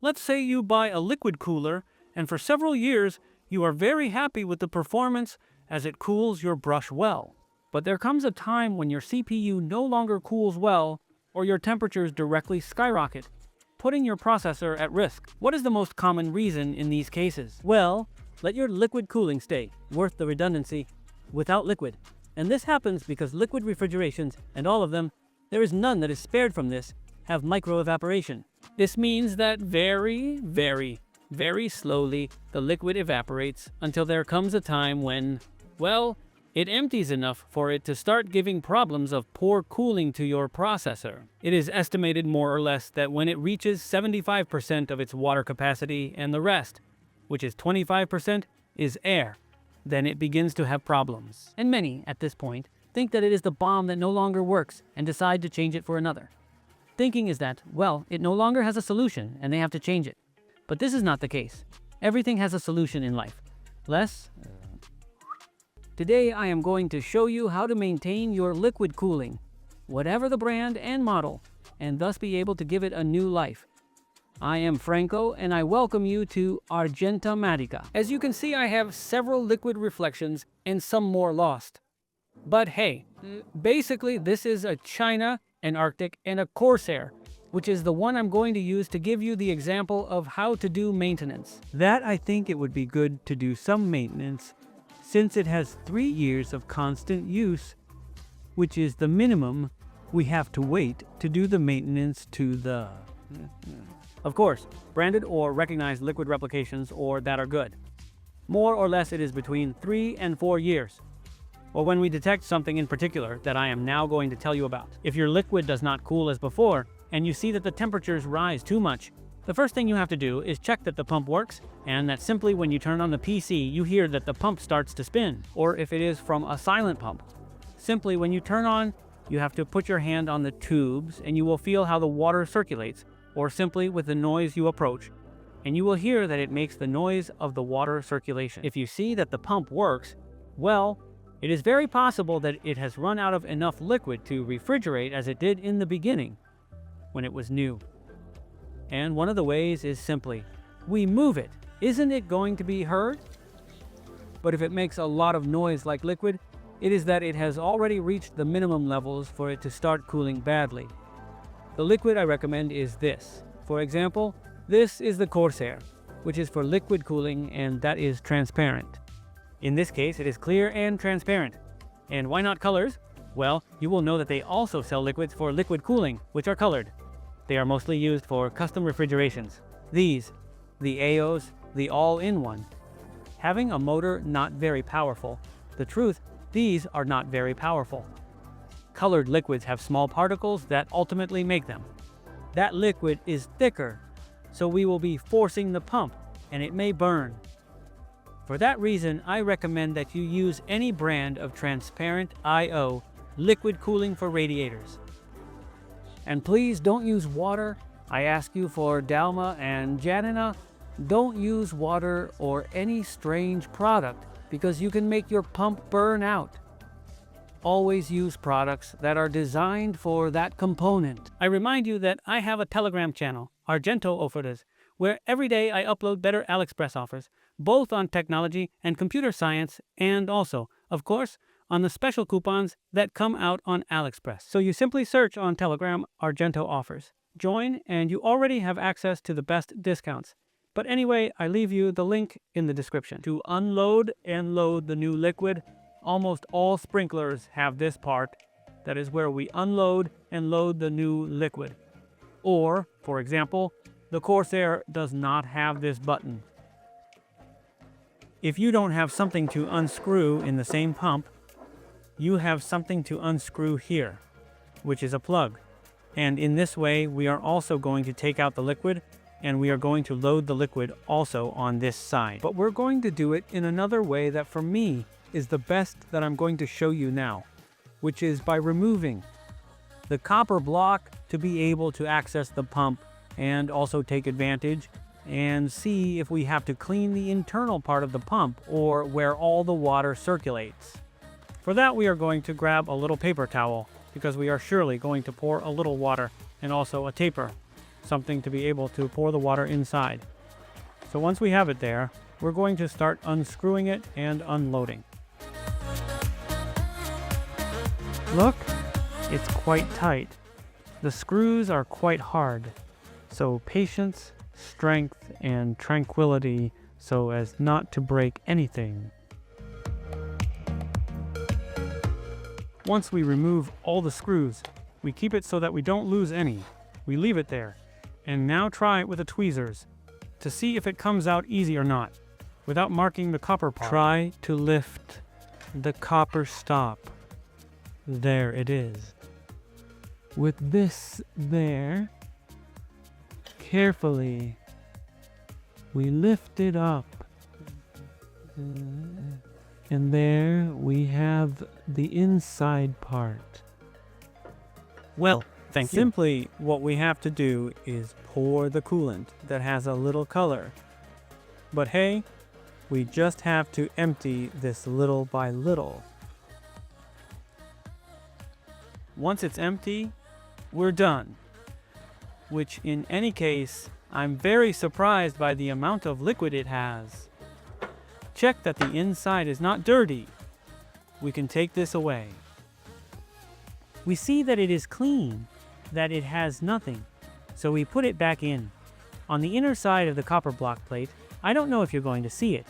Let's say you buy a liquid cooler, and for several years, you are very happy with the performance as it cools your brush well. But there comes a time when your CPU no longer cools well, or your temperatures directly skyrocket, putting your processor at risk. What is the most common reason in these cases? Well, let your liquid cooling stay, worth the redundancy, without liquid. And this happens because liquid refrigerations, and all of them, there is none that is spared from this, have microevaporation. This means that very slowly the liquid evaporates until there comes a time when, well, it empties enough for it to start giving problems of poor cooling to your processor. It is estimated more or less that when it reaches 75% of its water capacity and the rest, which is 25%, is air, then it begins to have problems. And many, at this point, think that it is the bomb that no longer works and decide to change it for another. Thinking is that, well, it no longer has a solution and they have to change it. But this is not the case. Everything has a solution in life. Today I am going to show you how to maintain your liquid cooling, whatever the brand and model, and thus be able to give it a new life. I am Franco and I welcome you to Argentamatica. As you can see, I have several liquid reflections and some more lost. But hey, basically this is a China, an Arctic, and a Corsair, which is the one I'm going to use to give you the example of how to do maintenance. That I think it would be good to do some maintenance, since it has 3 years of constant use, which is the minimum we have to wait to do the maintenance to the... Of course, branded or recognized liquid replications or that are good. More or less it is between 3 and 4 years. Or when we detect something in particular that I am now going to tell you about. If your liquid does not cool as before, and you see that the temperatures rise too much, the first thing you have to do is check that the pump works, and that simply when you turn on the PC, you hear that the pump starts to spin. Or if it is from a silent pump, simply when you turn on, you have to put your hand on the tubes and you will feel how the water circulates, or simply with the noise you approach, and you will hear that it makes the noise of the water circulation. If you see that the pump works, well, it is very possible that it has run out of enough liquid to refrigerate as it did in the beginning, when it was new. And one of the ways is simply, we move it. Isn't it going to be heard? But if it makes a lot of noise like liquid, it is that it has already reached the minimum levels for it to start cooling badly. The liquid I recommend is this. For example, this is the Corsair, which is for liquid cooling, and that is transparent. In this case, it is clear and transparent. And why not colors? Well, you will know that they also sell liquids for liquid cooling, which are colored. They are mostly used for custom refrigerations. These, the AOs, the all-in-one. Having a motor not very powerful. The truth, these are not very powerful. Colored liquids have small particles that ultimately make them. That liquid is thicker, so we will be forcing the pump, and it may burn. For that reason, I recommend that you use any brand of transparent IO liquid cooling for radiators. And please don't use water. I ask you for Dalma and Janina, don't use water or any strange product because you can make your pump burn out. Always use products that are designed for that component. I remind you that I have a Telegram channel, Argento Ofertas, where every day I upload better AliExpress offers, both on technology and computer science, and also, of course, on the special coupons that come out on AliExpress. So you simply search on Telegram Argento Offers. Join and you already have access to the best discounts. But anyway, I leave you the link in the description. To unload and load the new liquid, almost all sprinklers have this part. That is where we unload and load the new liquid. Or, for example, the Corsair does not have this button. If you don't have something to unscrew in the same pump, you have something to unscrew here, which is a plug. And in this way, we are also going to take out the liquid, and we are going to load the liquid also on this side. But we're going to do it in another way that for me is the best that I'm going to show you now, which is by removing the copper block to be able to access the pump and also take advantage and see if we have to clean the internal part of the pump or where all the water circulates. For that, we are going to grab a little paper towel because we are surely going to pour a little water and also a taper. something to be able to pour the water inside. So once we have it there, we're going to start unscrewing it and unloading. Look, it's quite tight. The screws are quite hard, so patience, strength, and tranquility so as not to break anything. Once we remove all the screws, we keep it so that we don't lose any. We leave it there, and now try it with the tweezers to see if it comes out easy or not, without marking the copper part. Try to lift the copper stop. There it is. With this there, carefully, we lift it up. And there we have the inside part. Well, thank you. Simply, what we have to do is pour the coolant that has a little color. But hey, we just have to empty this little by little. Once it's empty, we're done. Which in any case, I'm very surprised by the amount of liquid it has. Check that the inside is not dirty. We can take this away. We see that it is clean, that it has nothing, so we put it back in. On the inner side of the copper block plate, I don't know if you're going to see it.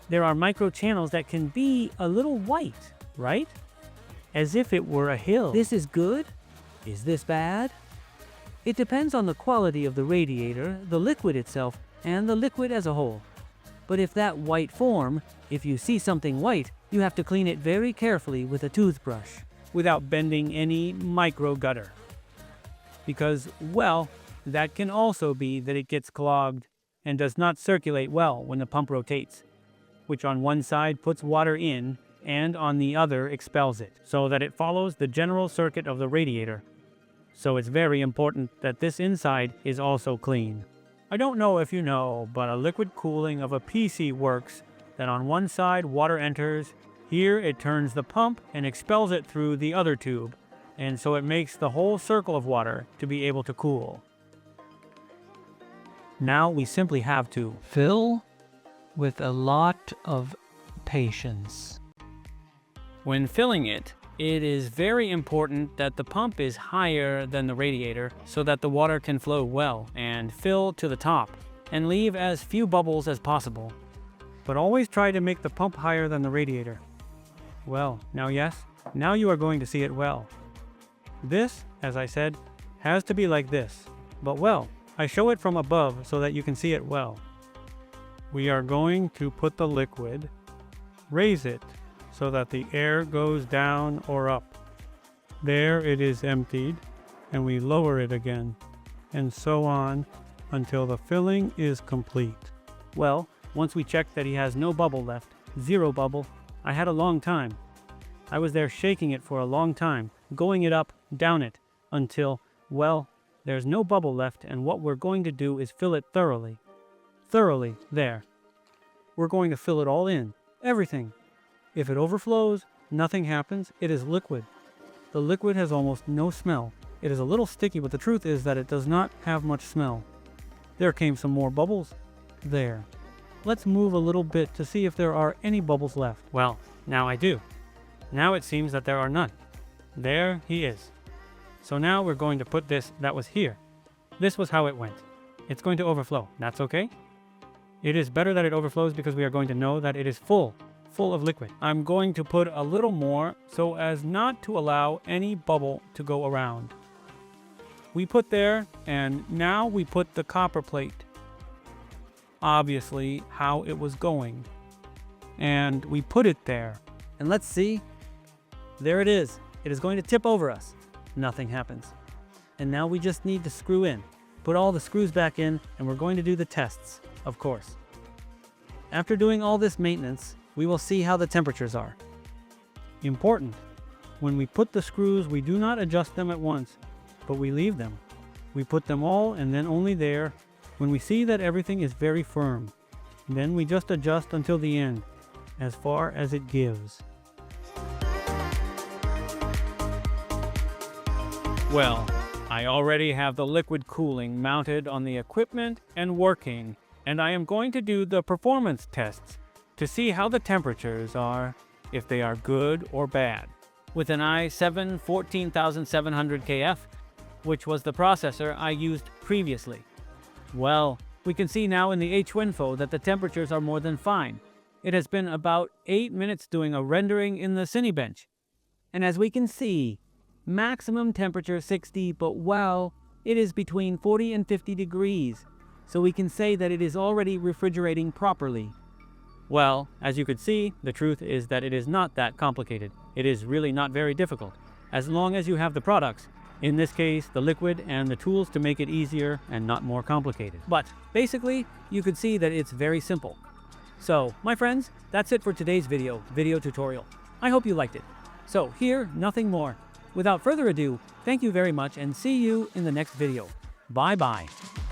There are micro channels that can be a little white, right? As if it were a hill. This is good? Is this bad? It depends on the quality of the radiator, the liquid itself, and the liquid as a whole. But if that white form, if you see something white, you have to clean it very carefully with a toothbrush, without bending any micro gutter. Because, well, that can also be that it gets clogged and does not circulate well when the pump rotates, which on one side puts water in and on the other expels it, so that it follows the general circuit of the radiator. So it's very important that this inside is also clean. I don't know if you know, but a liquid cooling of a PC works that on one side water enters, here it turns the pump and expels it through the other tube, and so it makes the whole circle of water to be able to cool. Now we simply have to fill with a lot of patience. When filling it, it is very important that the pump is higher than the radiator so that the water can flow well and fill to the top and leave as few bubbles as possible. But always try to make the pump higher than the radiator. Well, now you are going to see it well. This, as I said, has to be like this, but well, I show it from above so that you can see it well. We are going to put the liquid, raise it, so that the air goes down or up. There it is emptied, and we lower it again, and so on until the filling is complete. Well, once we check that he has no bubble left, 0 bubble, I had a long time. I was there shaking it for a long time, going it up, down it, until, well, there's no bubble left, and what we're going to do is fill it thoroughly. Thoroughly, there. We're going to fill it all in, everything. If it overflows, nothing happens, it is liquid. The liquid has almost no smell. It is a little sticky, but the truth is that it does not have much smell. There came some more bubbles. There. Let's move a little bit to see if there are any bubbles left. Well, now I do. Now it seems that there are none. There he is. So now we're going to put this that was here. This was how it went. It's going to overflow. That's okay. It is better that it overflows because we are going to know that it is full of liquid. I'm going to put a little more so as not to allow any bubble to go around. We put there, and now we put the copper plate. Obviously, how it was going. And we put it there. And let's see. There it is. It is going to tip over us. Nothing happens. And now we just need to screw in. Put all the screws back in, and we're going to do the tests, of course. After doing all this maintenance, we will see how the temperatures are. Important. When we put the screws, we do not adjust them at once, but we leave them. We put them all and then only there when we see that everything is very firm. Then we just adjust until the end, as far as it gives. Well, I already have the liquid cooling mounted on the equipment and working, and I am going to do the performance tests to see how the temperatures are, if they are good or bad. With an i7 14700KF, which was the processor I used previously. Well, we can see now in the HWinfo that the temperatures are more than fine. It has been about 8 minutes doing a rendering in the Cinebench. And as we can see, maximum temperature 60, but well, it is between 40 and 50 degrees, so we can say that it is already refrigerating properly. Well, as you could see, the truth is that it is not that complicated. It is really not very difficult, as long as you have the products, in this case, the liquid and the tools to make it easier and not more complicated. But basically, you could see that it's very simple. So, my friends, that's it for today's video tutorial. I hope you liked it. So, here, nothing more. Without further ado, thank you very much and see you in the next video. Bye-bye.